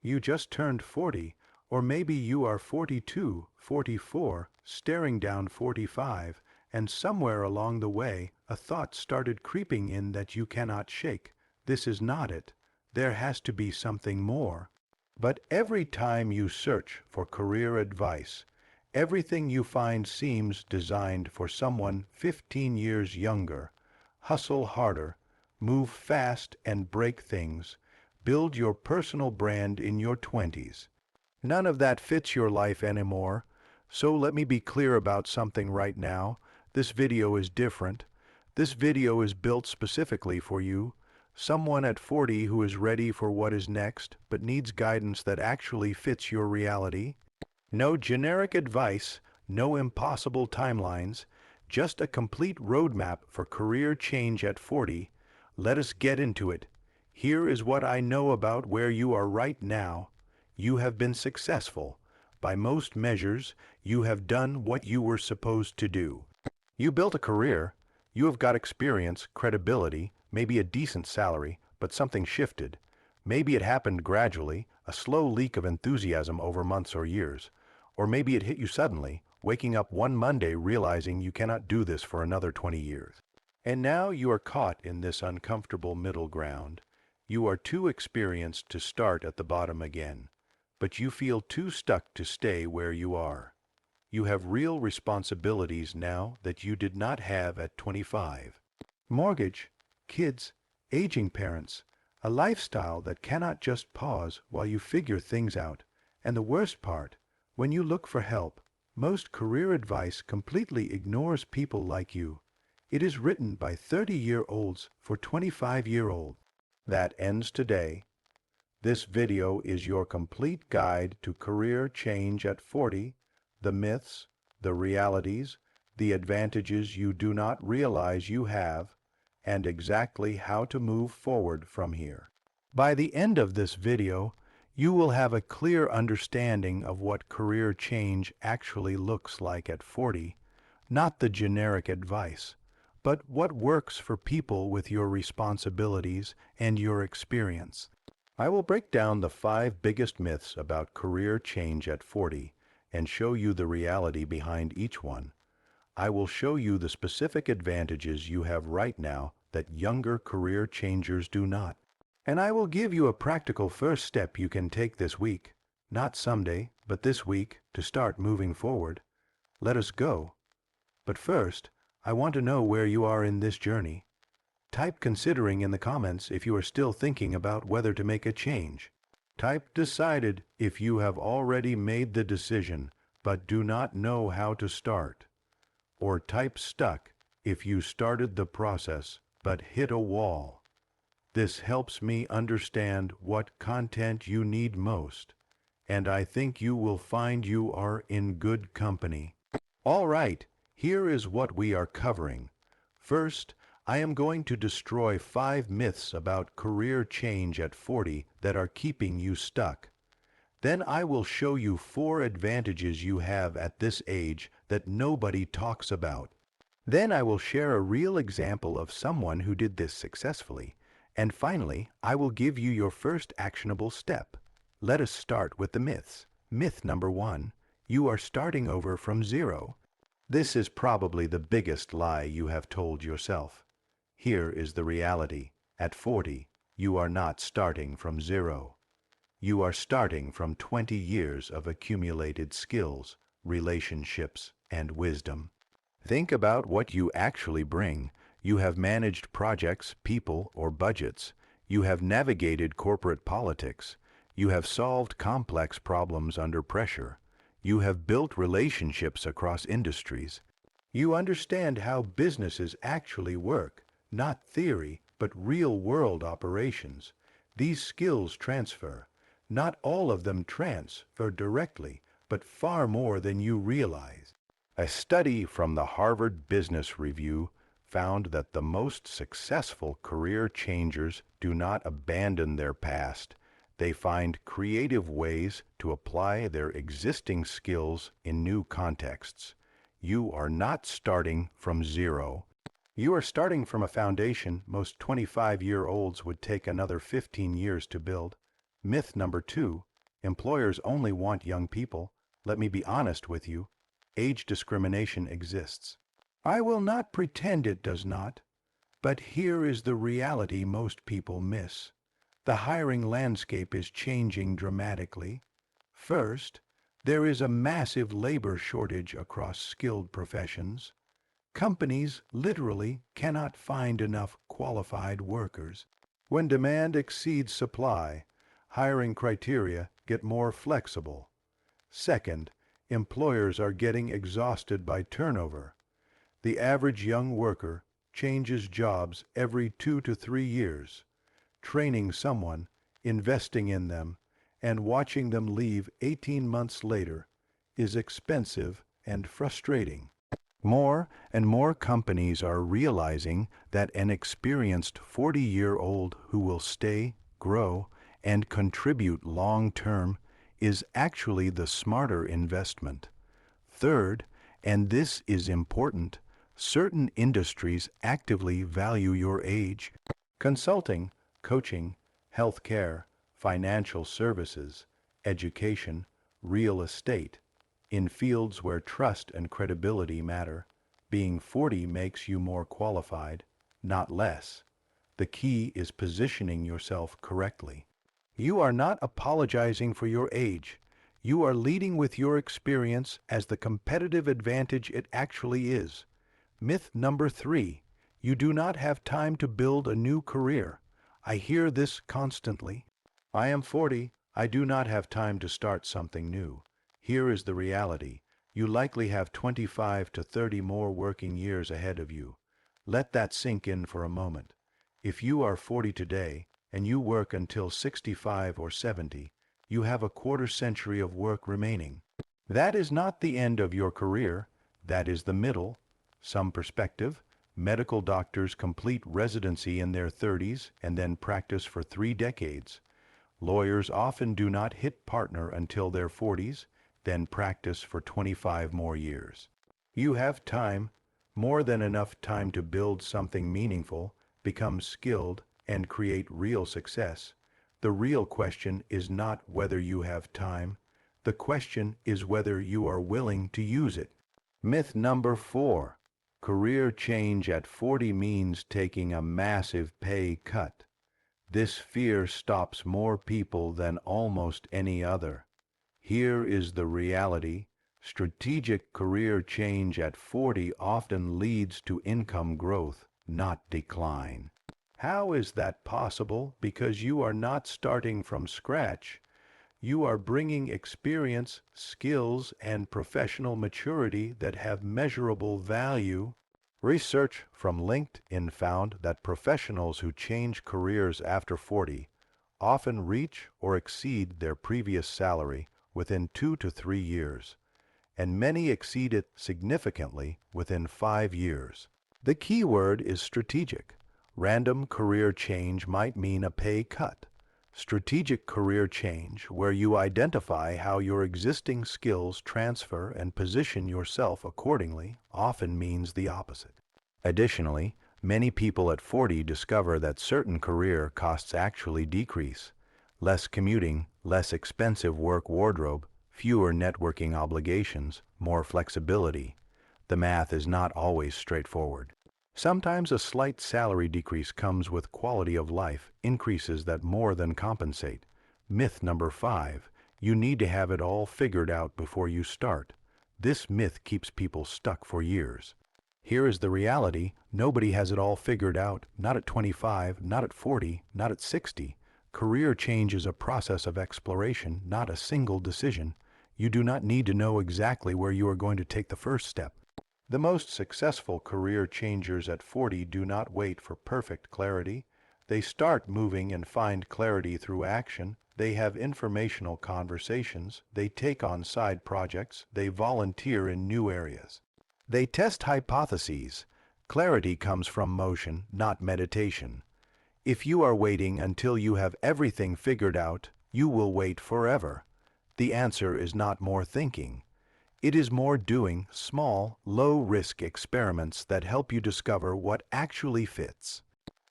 You just turned 40, or maybe you are 42, 44, staring down 45, and somewhere along the way a thought started creeping in that you cannot shake. This is not it. There has to be something more. But every time you search for career advice, everything you find seems designed for someone 15 years younger. Hustle harder, move fast and break things. Build your personal brand in your 20s. None of that fits your life anymore. So let me be clear about something right now. This video is different. This video is built specifically for you. Someone at 40 who is ready for what is next, but needs guidance that actually fits your reality. No generic advice, no impossible timelines, just a complete roadmap for career change at 40. Let us get into it. Here is what I know about where you are right now. You have been successful. By most measures, you have done what you were supposed to do. You built a career. You have got experience, credibility, maybe a decent salary, but something shifted. Maybe it happened gradually, a slow leak of enthusiasm over months or years. Or maybe it hit you suddenly, waking up one Monday realizing you cannot do this for another 20 years. And now you are caught in this uncomfortable middle ground. You are too experienced to start at the bottom again, but you feel too stuck to stay where you are. You have real responsibilities now that you did not have at 25. Mortgage, kids, aging parents, a lifestyle that cannot just pause while you figure things out. And the worst part, when you look for help, most career advice completely ignores people like you. It is written by 30-year-olds for 25-year-olds. That ends today. This video is your complete guide to career change at 40, the myths, the realities, the advantages you do not realize you have, and exactly how to move forward from here. By the end of this video, you will have a clear understanding of what career change actually looks like at 40, not the generic advice, but what works for people with your responsibilities and your experience. I will break down the 5 biggest myths about career change at 40 and show you the reality behind each one. I will show you the specific advantages you have right now that younger career changers do not. And I will give you a practical first step you can take this week, not someday, but this week, to start moving forward. Let us go. But first, I want to know where you are in this journey. Type considering in the comments if you are still thinking about whether to make a change. Type decided if you have already made the decision but do not know how to start. Or type stuck if you started the process but hit a wall. This helps me understand what content you need most, and I think you will find you are in good company. All right, here is what we are covering. First, I am going to destroy 5 myths about career change at 40 that are keeping you stuck. Then I will show you 4 advantages you have at this age that nobody talks about. Then I will share a real example of someone who did this successfully. And finally, I will give you your first actionable step. Let us start with the myths. Myth number 1, you are starting over from zero. This is probably the biggest lie you have told yourself. Here is the reality. At 40, you are not starting from zero. You are starting from 20 years of accumulated skills, relationships, and wisdom. Think about what you actually bring. You have managed projects, people, or budgets. You have navigated corporate politics. You have solved complex problems under pressure. You have built relationships across industries. You understand how businesses actually work, not theory, but real-world operations. These skills transfer. Not all of them transfer directly, but far more than you realize. A study from the Harvard Business Review found that the most successful career changers do not abandon their past. They find creative ways to apply their existing skills in new contexts. You are not starting from zero. You are starting from a foundation most 25-year-olds would take another 15 years to build. Myth number 2, Employers only want young people. Let me be honest with you. Age discrimination exists. I will not pretend it does not, but here is the reality most people miss. The hiring landscape is changing dramatically. First, there is a massive labor shortage across skilled professions. Companies literally cannot find enough qualified workers. When demand exceeds supply, hiring criteria get more flexible. Second, employers are getting exhausted by turnover. The average young worker changes jobs every 2 to 3 years. Training someone, investing in them, and watching them leave 18 months later is expensive and frustrating. More and more companies are realizing that an experienced 40-year-old who will stay, grow, and contribute long-term is actually the smarter investment. Third, and this is important, certain industries actively value your age. Consulting, coaching, healthcare, financial services, education, real estate. In fields where trust and credibility matter, being 40 makes you more qualified, not less. The key is positioning yourself correctly. You are not apologizing for your age. You are leading with your experience as the competitive advantage it actually is. Myth number 3, you do not have time to build a new career. I hear this constantly. I am 40. I do not have time to start something new. Here is the reality. You likely have 25 to 30 more working years ahead of you. Let that sink in for a moment. If you are 40 today and you work until 65 or 70, you have a quarter century of work remaining. That is not the end of your career. That is the middle. Some perspective. Medical doctors complete residency in their 30s and then practice for 3 decades. Lawyers often do not hit partner until their 40s, then practice for 25 more years. You have time, more than enough time to build something meaningful, become skilled, and create real success. The real question is not whether you have time. The question is whether you are willing to use it. Myth number 4. Career change at 40 means taking a massive pay cut. This fear stops more people than almost any other. Here is the reality. Strategic career change at 40 often leads to income growth, not decline. How is that possible? Because you are not starting from scratch. You are bringing experience, skills, and professional maturity that have measurable value. Research from LinkedIn found that professionals who change careers after 40 often reach or exceed their previous salary within 2 to 3 years, and many exceed it significantly within 5 years. The key word is strategic. Random career change might mean a pay cut. Strategic career change, where you identify how your existing skills transfer and position yourself accordingly, often means the opposite. Additionally, many people at 40 discover that certain career costs actually decrease. Less commuting, less expensive work wardrobe, fewer networking obligations, more flexibility. The math is not always straightforward. Sometimes a slight salary decrease comes with quality of life increases that more than compensate. Myth number 5, you need to have it all figured out before you start. This myth keeps people stuck for years. Here is the reality. Nobody has it all figured out, not at 25, not at 40, not at 60. Career change is a process of exploration, not a single decision. You do not need to know exactly where you are going to take the first step. The most successful career changers at 40 do not wait for perfect clarity. They start moving and find clarity through action. They have informational conversations. They take on side projects. They volunteer in new areas. They test hypotheses. Clarity comes from motion, not meditation. If you are waiting until you have everything figured out, you will wait forever. The answer is not more thinking. It is more doing small, low-risk experiments that help you discover what actually fits.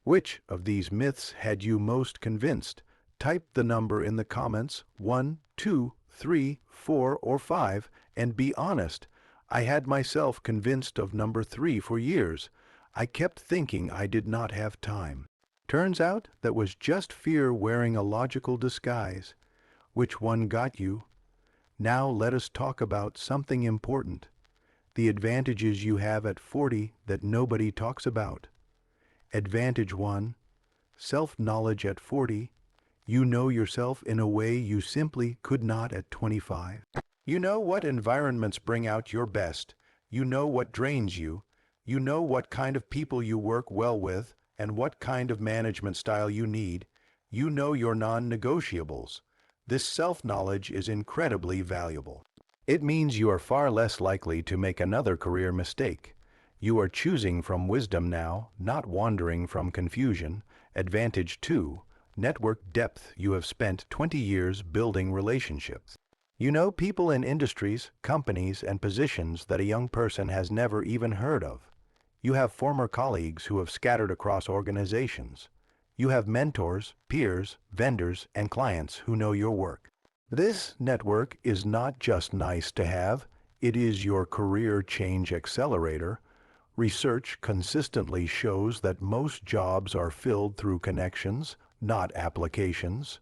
Which of these myths had you most convinced? Type the number in the comments 1, 2, 3, 4, or 5, and be honest. I had myself convinced of number 3 for years. I kept thinking I did not have time. Turns out that was just fear wearing a logical disguise. Which one got you? Now let us talk about something important. The advantages you have at 40 that nobody talks about. Advantage 1. Self-knowledge at 40. You know yourself in a way you simply could not at 25. You know what environments bring out your best. You know what drains you. You know what kind of people you work well with and what kind of management style you need. You know your non-negotiables. This self-knowledge is incredibly valuable. It means you are far less likely to make another career mistake. You are choosing from wisdom now, not wandering from confusion. Advantage 2. Network depth. You have spent 20 years building relationships. You know people in industries, companies, and positions that a young person has never even heard of. You have former colleagues who have scattered across organizations. You have mentors, peers, vendors, and clients who know your work. This network is not just nice to have, it is your career change accelerator. Research consistently shows that most jobs are filled through connections, not applications.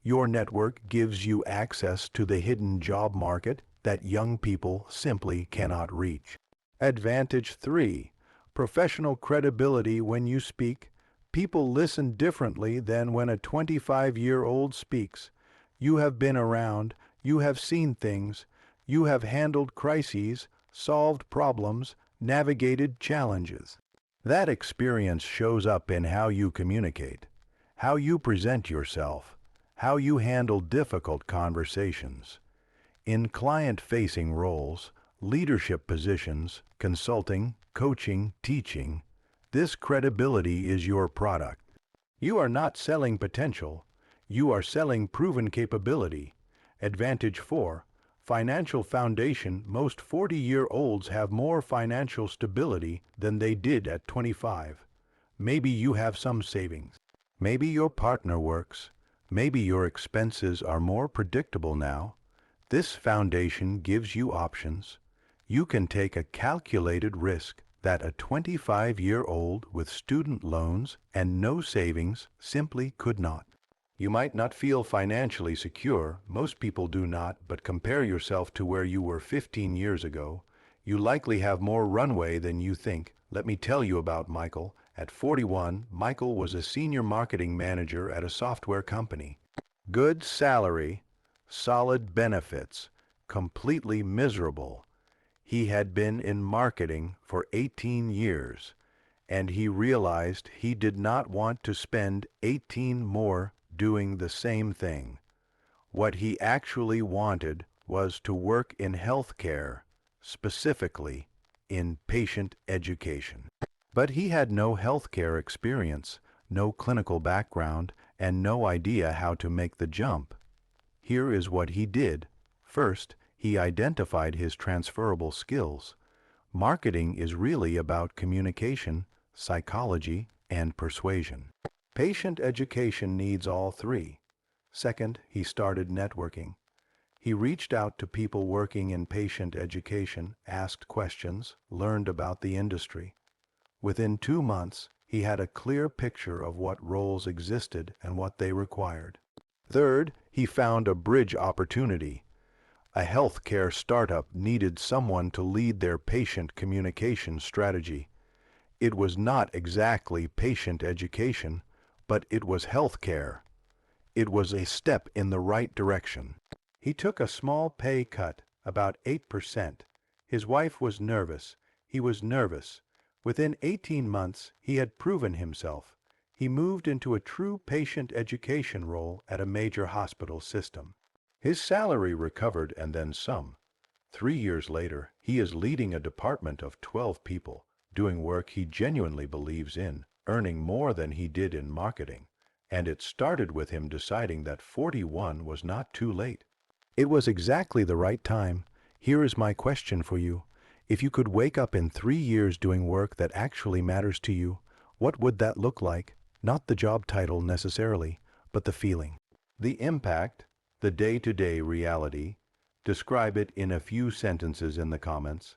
Your network gives you access to the hidden job market that young people simply cannot reach. Advantage 3. Professional credibility. When you speak, people listen differently than when a 25-year-old speaks. You have been around, you have seen things, you have handled crises, solved problems, navigated challenges. That experience shows up in how you communicate, how you present yourself, how you handle difficult conversations. In client-facing roles, leadership positions, consulting, coaching, teaching, this credibility is your product. You are not selling potential, you are selling proven capability. Advantage 4. Financial foundation. Most 40-year-olds have more financial stability than they did at 25. Maybe you have some savings. Maybe your partner works. Maybe your expenses are more predictable now. This foundation gives you options. You can take a calculated risk that a 25-year-old with student loans and no savings simply could not. You might not feel financially secure, most people do not, but compare yourself to where you were 15 years ago. You likely have more runway than you think. Let me tell you about Michael. At 41, Michael was a senior marketing manager at a software company. Good salary, solid benefits, completely miserable. He had been in marketing for 18 years, and he realized he did not want to spend 18 more doing the same thing. What he actually wanted was to work in healthcare, specifically in patient education. But he had no healthcare experience, no clinical background, and no idea how to make the jump. Here is what he did. First, he identified his transferable skills. Marketing is really about communication, psychology, and persuasion. Patient education needs all three. Second, he started networking. He reached out to people working in patient education, asked questions, learned about the industry. Within 2 months, he had a clear picture of what roles existed and what they required. Third, he found a bridge opportunity. A healthcare startup needed someone to lead their patient communication strategy. It was not exactly patient education, but it was healthcare. It was a step in the right direction. He took a small pay cut, about 8%. His wife was nervous. He was nervous. Within 18 months, he had proven himself. He moved into a true patient education role at a major hospital system. His salary recovered and then some. 3 years later, he is leading a department of 12 people, doing work he genuinely believes in, earning more than he did in marketing. And it started with him deciding that 41 was not too late. It was exactly the right time. Here is my question for you. If you could wake up in 3 years doing work that actually matters to you, what would that look like? Not the job title necessarily, but the feeling. The impact, the day-to-day reality. Describe it in a few sentences in the comments.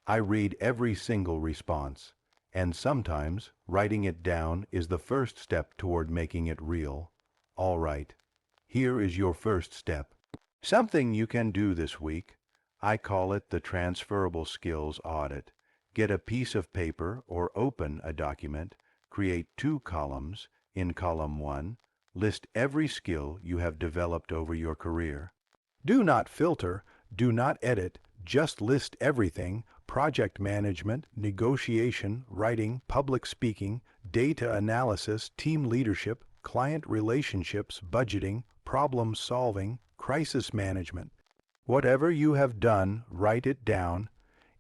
I read every single response, and sometimes writing it down is the first step toward making it real. All right, here is your first step. Something you can do this week. I call it the Transferable Skills Audit. Get a piece of paper or open a document. Create 2 columns. In column 1, list every skill you have developed over your career. Do not filter, do not edit, just list everything: project management, negotiation, writing, public speaking, data analysis, team leadership, client relationships, budgeting, problem solving, crisis management. Whatever you have done, write it down.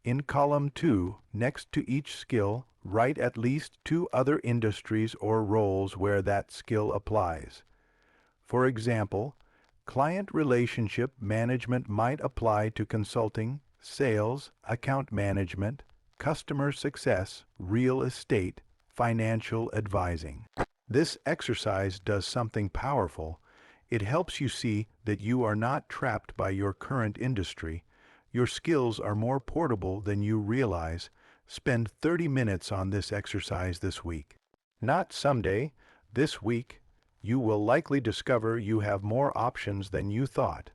In column 2, next to each skill, write at least 2 other industries or roles where that skill applies. For example, client relationship management might apply to consulting, sales, account management, customer success, real estate, financial advising. This exercise does something powerful. It helps you see that you are not trapped by your current industry. Your skills are more portable than you realize. Spend 30 minutes on this exercise this week. Not someday, this week. You will likely discover you have more options than you thought.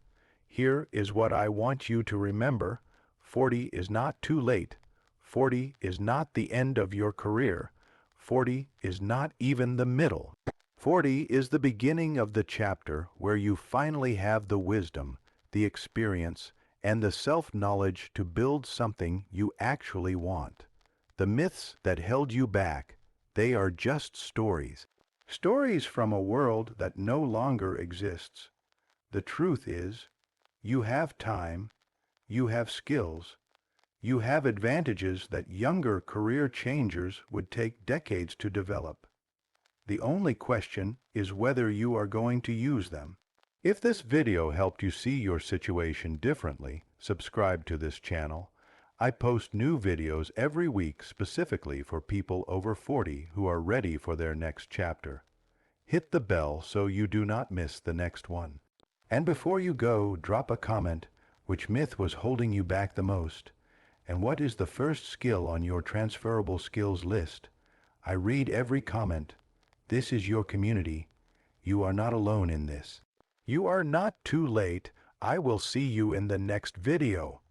Here is what I want you to remember. 40 is not too late. 40 is not the end of your career. 40 is not even the middle. 40 is the beginning of the chapter where you finally have the wisdom, the experience, and the self-knowledge to build something you actually want. The myths that held you back, they are just stories. Stories from a world that no longer exists. The truth is, you have time, you have skills, you have advantages that younger career changers would take decades to develop. The only question is whether you are going to use them. If this video helped you see your situation differently, subscribe to this channel. I post new videos every week specifically for people over 40 who are ready for their next chapter. Hit the bell so you do not miss the next one. And before you go, drop a comment. Which myth was holding you back the most? And what is the first skill on your transferable skills list? I read every comment. This is your community. You are not alone in this. You are not too late. I will see you in the next video.